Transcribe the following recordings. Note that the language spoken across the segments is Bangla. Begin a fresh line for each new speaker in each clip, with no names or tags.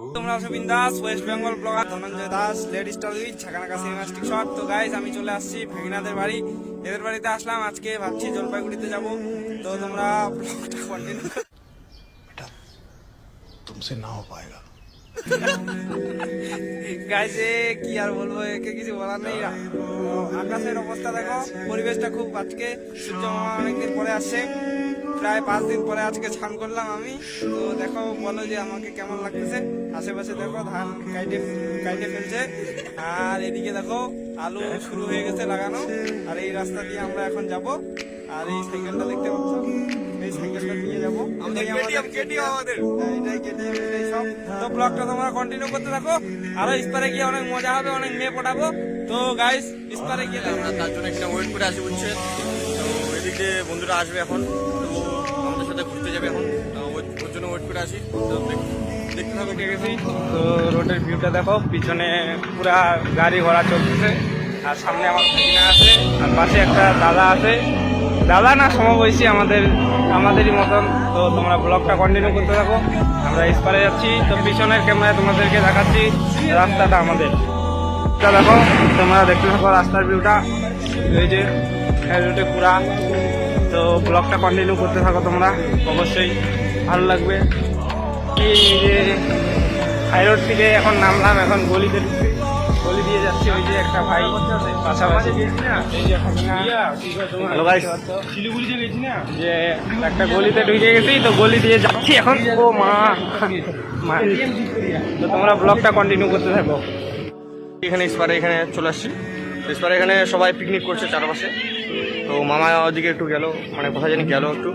তোমরা Shubhin Das West Bengal blogger Dhananjay Das lady star with ছাকানাকা সিনেমাস্টিক শট। তো গাইস আমি চলে আসছি ভাগিনাদের বাড়ি। এদের বাড়িতে আসলাম, আজকে ভাবছি জলপাইগুড়িতে যাব। তো তোমরা ব্লগটা কন্টিনিউ
बेटा तुमसे ना हो पाएगा।
গাইস কি আর বলবো, একে কিছু বলার নেই। আকাশের অবস্থা দেখো, পরিবেশটা খুব, আজকে সূর্য মামা অনেকদিন পরে আসছে, প্রায় 5 দিন পরে আজকে স্নান করলাম আমি। তো দেখো, বলো যে আমাকে কেমন লাগতেছে। আশেপাশে দেখো ধান কাইটে ফেলছে, আর এদিকে দেখো আলু শুরু হয়ে গেছে লাগানো। আর এই রাস্তা দিয়ে আমরা এখন যাব। আর এই সাইকেলটা দেখতে পাচ্ছ, এই সাইকেলটা নিয়ে যাবো। এটাই সব। তো ব্লগটা তোমরা কন্টিনিউ করতে থাকো। আরো ইস্পারে গিয়ে অনেক মজা হবে, অনেক মেয়ে পটাবো। তো গাইস ইস্পারে গিয়ে
আমরা তার জন্য একটা ওয়েট করে আসি, বুঝছেন। তো এদিকে বন্ধুরা আসবে এখন, তো আমাদের সাথে ঘুরতে যাবে এখন, তো ওর জন্য ওয়েট করে আসি। তো দেখতে থাকো।
উঠে গেছি। তো রোডের ভিউটা দেখো, পিছনে পুরা গাড়ি ঘোড়া চলতেছে, আর সামনে আমার ভাগিনা আছে, আর পাশে একটা দাদা আছে, দাদা না সমবয়সী আমাদেরই মতন। তো তোমরা ব্লগটা কন্টিনিউ করতে থাকো। আমরা ইস্পারে যাচ্ছি, তো পিছনের ক্যামেরায় তোমাদেরকে দেখাচ্ছি রাস্তাটা আমাদের। দেখো তোমরা দেখতে থাকো রাস্তার ভিউটা, এই যে রোডে পুরা। তো ব্লগটা কন্টিনিউ করতে থাকো তোমরা, অবশ্যই ভালো লাগবে। এই যে হাই রোড থেকে এখন নামলাম, এখন গলি দিয়ে যাচ্ছি। ওই যে একটা ভাই পাশাপাশি, এই যে হ্যালো গাইস, শিলিগুড়িতে গেছি না, যে একটা গলিতে ঢুকে গেছি। তো গলি দিয়ে যাচ্ছি এখন। ও মা, তো তোমরা ব্লগটা কন্টিনিউ করতে থাকো।
এখানে এখানে চলে আসছি। ইস্পারে এখানে সবাই পিকনিক করছে চারপাশে। তো মামা ওদিকে একটু গেল, মানে কোথায় জানি গেল, একটু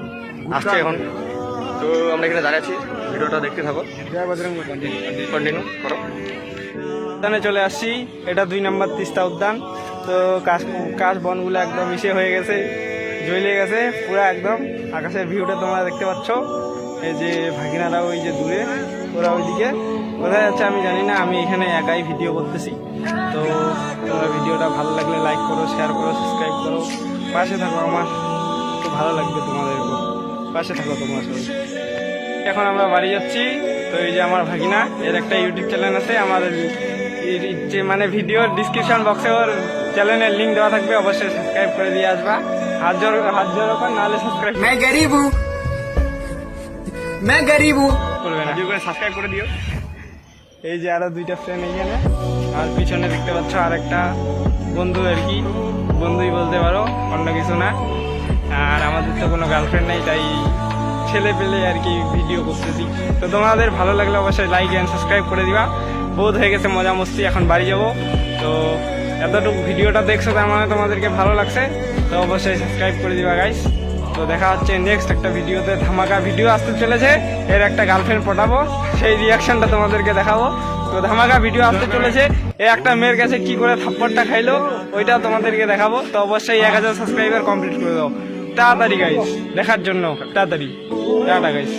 আসছে এখন। তো আমরা এখানে দাঁড়িয়ে আছি, ভিডিওটা দেখতে থাকো, কন্টিনিউ করো।
উদ্যানে চলে আসছি, এটা 2 নম্বর তিস্তা উদ্যান। তো কাশ বনগুলো একদম ইসে হয়ে গেছে, জ্বলে গেছে পুরো একদম। আকাশের ভিউটা তোমরা দেখতে পাচ্ছ। এই যে ভাগিনারা ওই যে দূরে, ওরা ওইদিকে কোথায় যাচ্ছে আমি জানি না, আমি এখানে একাই ভিডিও করতেছি। তো তোমরা ভিডিওটা ভালো লাগলে লাইক করো, শেয়ার করো, সাবস্ক্রাইব করো, পাশে থাকো। আমার খুব ভালো লাগবে তোমাদের পাশে থাকো তোমরা সবাই। এখন আমরা বাড়ি যাচ্ছি। তো এই যে আমার ভাগিনা, এর একটা ইউটিউব চ্যানেল আছে, আমাদের যে মানে ভিডিওর ডিসক্রিপশন বক্সে ওর চ্যানেলের লিঙ্ক দেওয়া থাকবে, অবশ্যই সাবস্ক্রাইব করে দিয়ে আসবা। হাত জোর ওপর, নাহলে সাবস্ক্রাইব করবে না, করে সাবস্ক্রাইব করে দিও। এই যে আরো 2টা ফ্রেন্ড এখানে, আর পিছনে দেখতে পাচ্ছ আর একটা বন্ধু, আর কি বন্ধুই বলতে পারো, অন্য কিছু না। আর আমাদের তো কোনো গার্লফ্রেন্ড নেই, তাই ছেলে পেলে আর কি ভিডিও করতেছি। তো তোমাদের ভালো লাগলে অবশ্যই লাইক এন্ড সাবস্ক্রাইব করে দিবা। বহুত হয়ে গেছে মজা মস্তি, এখন বাড়ি যাবো। তো এতটুকু ভিডিওটা দেখছো, তার মানে তোমাদেরকে ভালো লাগছে, তো অবশ্যই সাবস্ক্রাইব করে দিবা গাইস। তো দেখা হচ্ছে নেক্সট একটা ভিডিওতে। ধামাকা ভিডিও আসতে চলেছে, এর একটা গার্লফ্রেন্ড পটাবো, সেই রিয়াকশনটা তোমাদেরকে দেখাবো। তো ধামাকা ভিডিও আসতে চলেছে, একটা মেয়ের কাছে কি করে থাপ্পড়টা খাইলো ওইটা তোমাদেরকে দেখাবো। তো অবশ্যই 1000 সাবস্ক্রাইবার কমপ্লিট করে দাও তাড়াতাড়ি গাইস, দেখার জন্য তাড়াতাড়ি। Tata guys.